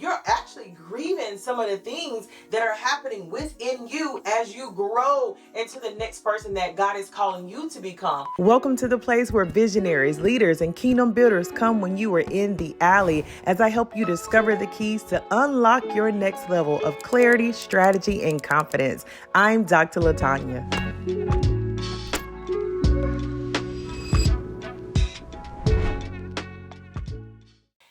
you're actually grieving some of the things that are happening within you as you grow into the next person that God is calling you to become. Welcome to the place where visionaries, leaders, and kingdom builders come when you are in the alley, as I help you discover the keys to unlock your next level of clarity, strategy, and confidence. I'm Dr. Latanya.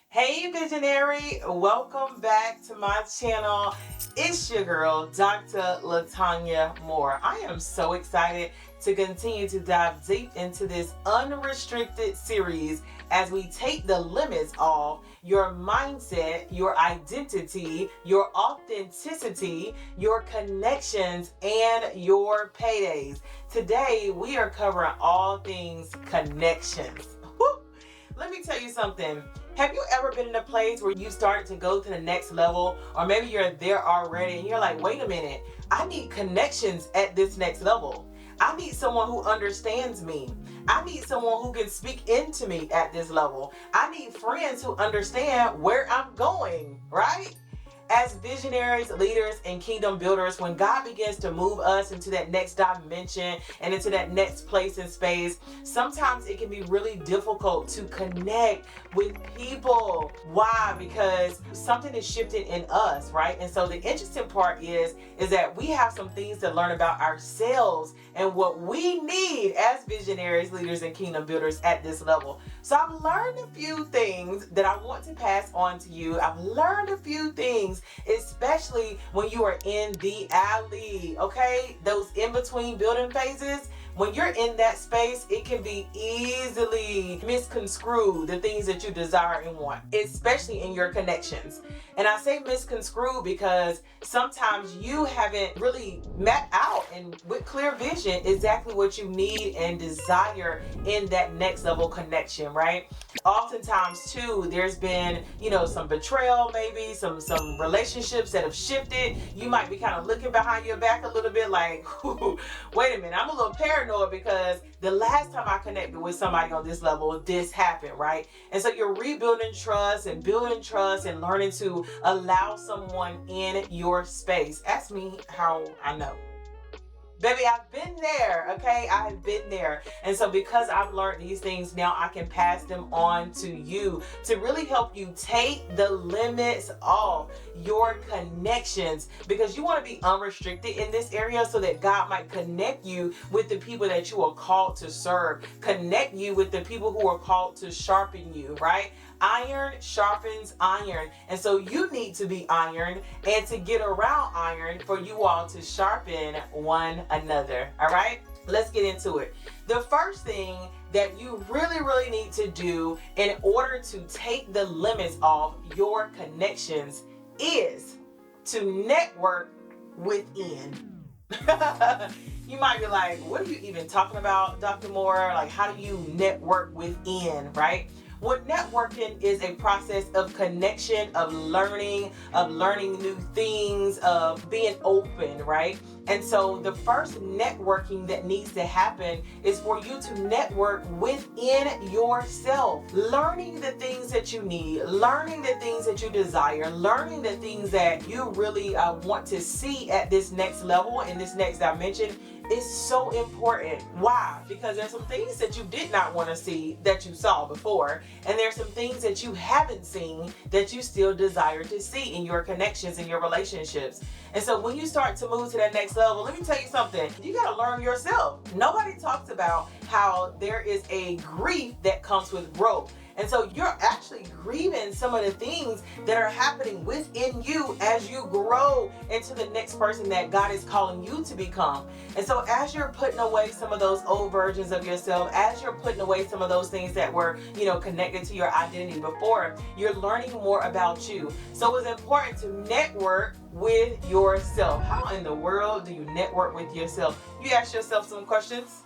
Hey visionary, welcome back to my channel. It's your girl, Dr. Latanya Moore. I am so excited to continue to dive deep into this unrestricted series as we take the limits off your mindset, your identity, your authenticity, your connections, and your paydays. Today, we are covering all things connections. Woo! Let me tell you something. Have you ever been in a place where you start to go to the next level, or maybe you're there already and you're like, wait a minute, I need connections at this next level. I need someone who understands me. I need someone who can speak into me at this level. I need friends who understand where I'm going, right? As visionaries, leaders, and kingdom builders, when God begins to move us into that next dimension and into that next place and space, sometimes it can be really difficult to connect with people. Why? Because something is shifting in us, right? And so the interesting part is that we have some things to learn about ourselves and what we need as visionaries, leaders, and kingdom builders at this level. So I've learned a few things that I want to pass on to you. I've learned a few things, especially when you are in the alley, okay? Those in-between building phases. When you're in that space, it can be easily misconstrued, the things that you desire and want, especially in your connections. And I say misconstrued because sometimes you haven't really mapped out and with clear vision exactly what you need and desire in that next level connection, right? Oftentimes too, there's been, some betrayal, maybe some relationships that have shifted. You might be kind of looking behind your back a little bit like, wait a minute, I'm a little paranoid because the last time I connected with somebody on this level, this happened, right? And so you're rebuilding trust and building trust and learning to allow someone in your space. Ask me how I know. Baby, I've been there, okay? I've been there. And so because I've learned these things, now I can pass them on to you to really help you take the limits off your connections, because you want to be unrestricted in this area so that God might connect you with the people that you are called to serve, connect you with the people who are called to sharpen you, right? Iron sharpens iron. And so you need to be iron and to get around iron for you all to sharpen one another. All right, let's get into it. The first thing that you really need to do in order to take the limits off your connections is to network within. You might be like, what are you even talking about, Dr. Moore? Like, how do you network within, right? Well, networking is a process of connection, of learning new things, of being open, right? And so the first networking that needs to happen is for you to network within yourself, learning the things that you need, learning the things that you desire, learning the things that you really want to see at this next level, in this next dimension. Is so important. Why? Because there's some things that you did not want to see that you saw before, and there's some things that you haven't seen that you still desire to see in your connections and your relationships. And so when you start to move to that next level, let me tell you something, you got to learn yourself. Nobody talks about how there is a grief that comes with growth. And so you're actually grieving some of the things that are happening within you as you grow into the next person that God is calling you to become. And so as you're putting away some of those old versions of yourself, as you're putting away some of those things that were, connected to your identity before, you're learning more about you. So it's important to network with yourself. How in the world do you network with yourself? You ask yourself some questions.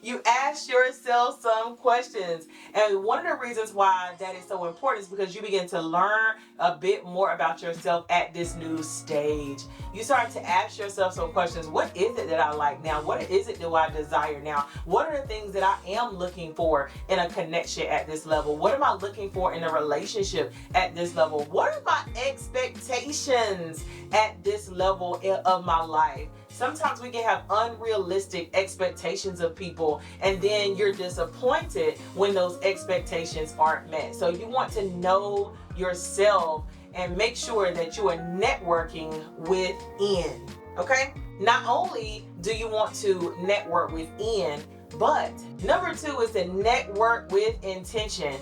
You ask yourself some questions. And one of the reasons why that is so important is because you begin to learn a bit more about yourself at this new stage. You start to ask yourself some questions. What is it that I like now? What is it do I desire now? What are the things that I am looking for in a connection at this level? What am I looking for in a relationship at this level? What are my expectations at this level of my life? Sometimes we can have unrealistic expectations of people, and then you're disappointed when those expectations aren't met. So you want to know yourself and make sure that you are networking within. Okay? Not only do you want to network within, but number 2 is to network with intention.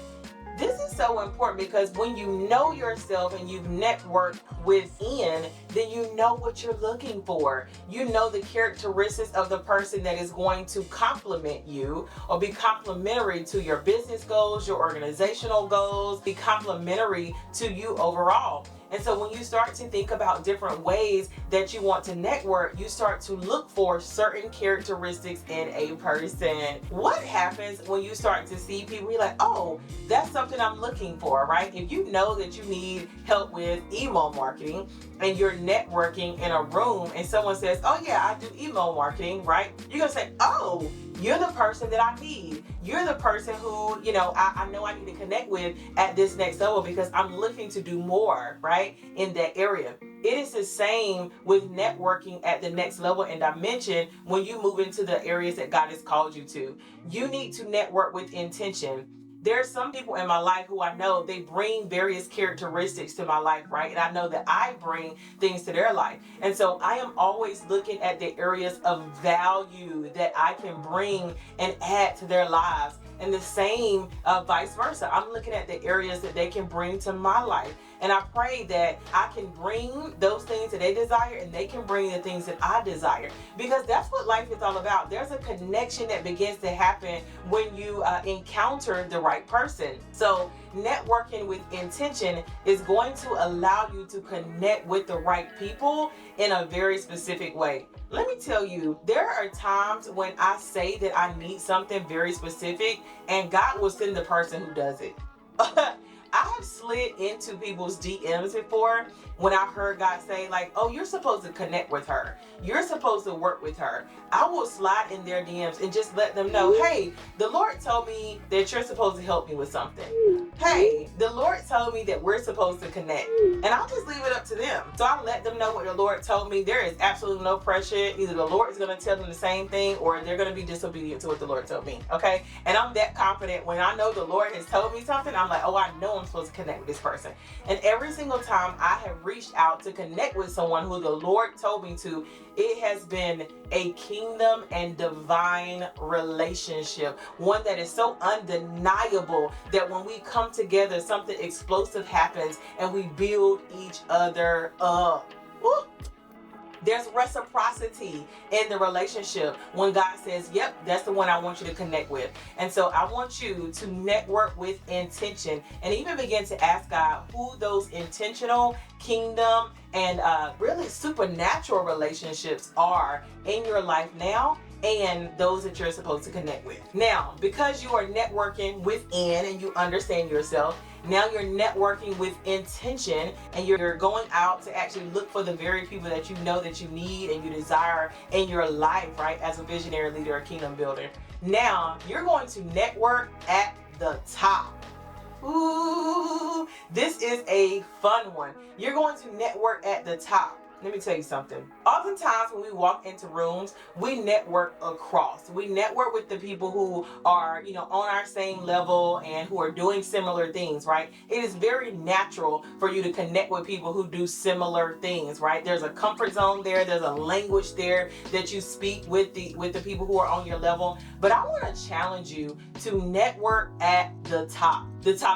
This is so important because when you know yourself and you've networked within, then you know what you're looking for. You know the characteristics of the person that is going to complement you or be complementary to your business goals, your organizational goals, be complementary to you overall. And so when you start to think about different ways that you want to network, you start to look for certain characteristics in a person. What happens when you start to see people, you're like, oh, that's something I'm looking for, right? If you know that you need help with email marketing and you're networking in a room and someone says, oh yeah, I do email marketing, right? You're gonna say, oh, you're the person that I need. You're the person who, I know I need to connect with at this next level because I'm looking to do more, right, in that area. It is the same with networking at the next level and dimension when you move into the areas that God has called you to. You need to network with intention. There are some people in my life who I know they bring various characteristics to my life, right? And I know that I bring things to their life. And so I am always looking at the areas of value that I can bring and add to their lives. And the same vice versa. I'm looking at the areas that they can bring to my life. And I pray that I can bring those things that they desire and they can bring the things that I desire. Because that's what life is all about. There's a connection that begins to happen when you encounter the right person. So networking with intention is going to allow you to connect with the right people in a very specific way. Let me tell you, there are times when I say that I need something very specific and God will send the person who does it. I have slid into people's DMs before when I heard God say, like, oh, you're supposed to connect with her. You're supposed to work with her. I will slide in their DMs and just let them know, hey, the Lord told me that you're supposed to help me with something. Hey, the Lord told me that we're supposed to connect. And I'll just leave it up to them. So I let them know what the Lord told me. There is absolutely no pressure. Either the Lord is going to tell them the same thing or they're going to be disobedient to what the Lord told me. Okay? And I'm that confident when I know the Lord has told me something, I'm like, oh, I know I'm supposed to connect with this person. And every single time I have reached out to connect with someone who the Lord told me to, it has been a kingdom and divine relationship. One that is so undeniable that when we come together, something explosive happens and we build each other up. Woo! There's reciprocity in the relationship when God says, yep, that's the one I want you to connect with. And so I want you to network with intention and even begin to ask God who those intentional kingdom and really supernatural relationships are in your life now and those that you're supposed to connect with. Now, because you are networking within and you understand yourself, now you're networking with intention and you're going out to actually look for the very people that you know that you need and you desire in your life, right, as a visionary leader or kingdom builder. Now, you're going to network at the top. Ooh, this is a fun one. You're going to network at the top. Let me tell you something. Oftentimes when we walk into rooms, we network across. We network with the people who are, on our same level and who are doing similar things, right? It is very natural for you to connect with people who do similar things, right? There's a comfort zone there. There's a language there that you speak with the people who are on your level. But I want to challenge you to network at the top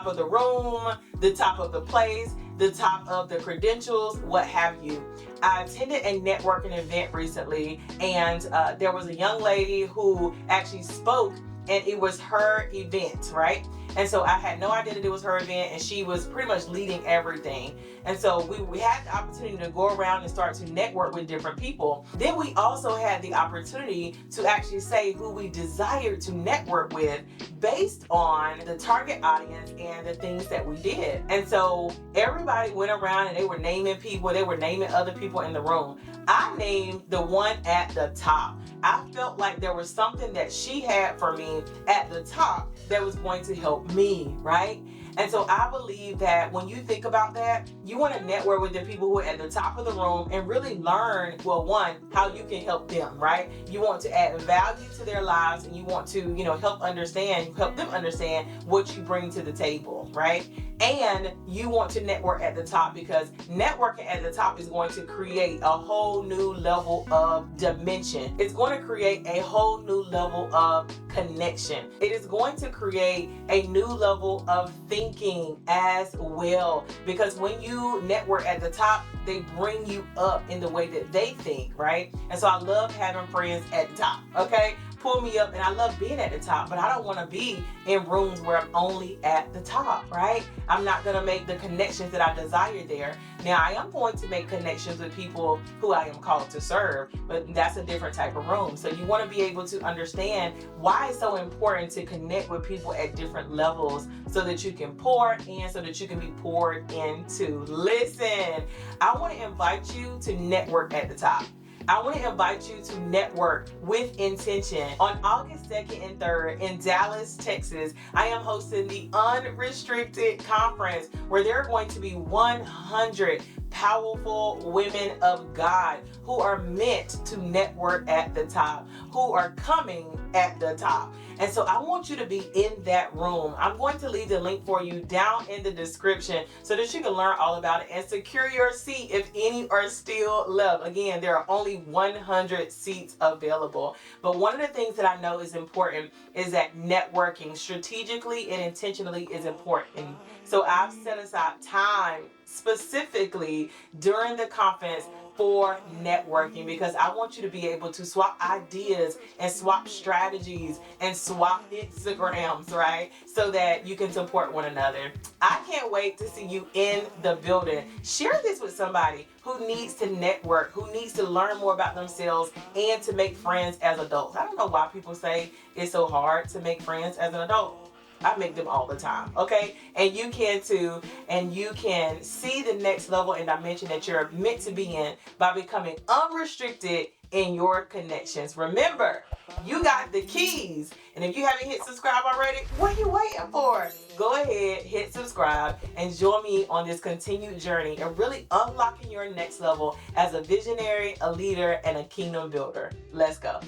of the room, the top of the place, the top of the credentials, what have you. I attended a networking event recently, and there was a young lady who actually spoke, and it was her event, right? And so I had no idea that it was her event, and she was pretty much leading everything. And so we had the opportunity to go around and start to network with different people. Then we also had the opportunity to actually say who we desired to network with based on the target audience and the things that we did. And so everybody went around and they were naming people, they were naming other people in the room. I named the one at the top. I felt like there was something that she had for me at the top that was going to help me, right? And so I believe that when you think about that, you want to network with the people who are at the top of the room and really learn, well, one, how you can help them, right? You want to add value to their lives, and you want to, help them understand what you bring to the table, right? And you want to network at the top, because networking at the top is going to create a whole new level of dimension. It's going to create a whole new level of connection. It is going to create a new level of thinking as well, because when you network at the top, they bring you up in the way that they think, right? And so I love having friends at the top, okay? Pull me up, and I love being at the top, but I don't want to be in rooms where I'm only at the top, right? I'm not going to make the connections that I desire there. Now, I am going to make connections with people who I am called to serve, but that's a different type of room. So you want to be able to understand why it's so important to connect with people at different levels so that you can pour in, so that you can be poured into. Listen, I want to invite you to network at the top. I want to invite you to network with intention. On August 2nd and 3rd in Dallas, Texas, I am hosting the Unrestricted Conference, where there are going to be 100 powerful women of God who are meant to network at the top, who are coming at the top. And so I want you to be in that room. I'm going to leave the link for you down in the description so that you can learn all about it and secure your seat if any are still left. Again, there are only 100 seats available. But one of the things that I know is important is that networking strategically and intentionally is important. So I've set aside time specifically during the conference for networking, because I want you to be able to swap ideas and swap strategies and swap Instagrams, right? So that you can support one another. I can't wait to see you in the building. Share this with somebody who needs to network, who needs to learn more about themselves and to make friends as adults. I don't know why people say it's so hard to make friends as an adult. I make them all the time, okay? And you can too, and you can see the next level and dimension that you're meant to be in by becoming unrestricted in your connections. Remember, you got the keys. And if you haven't hit subscribe already, what are you waiting for? Go ahead, hit subscribe, and join me on this continued journey and really unlocking your next level as a visionary, a leader, and a kingdom builder. Let's go.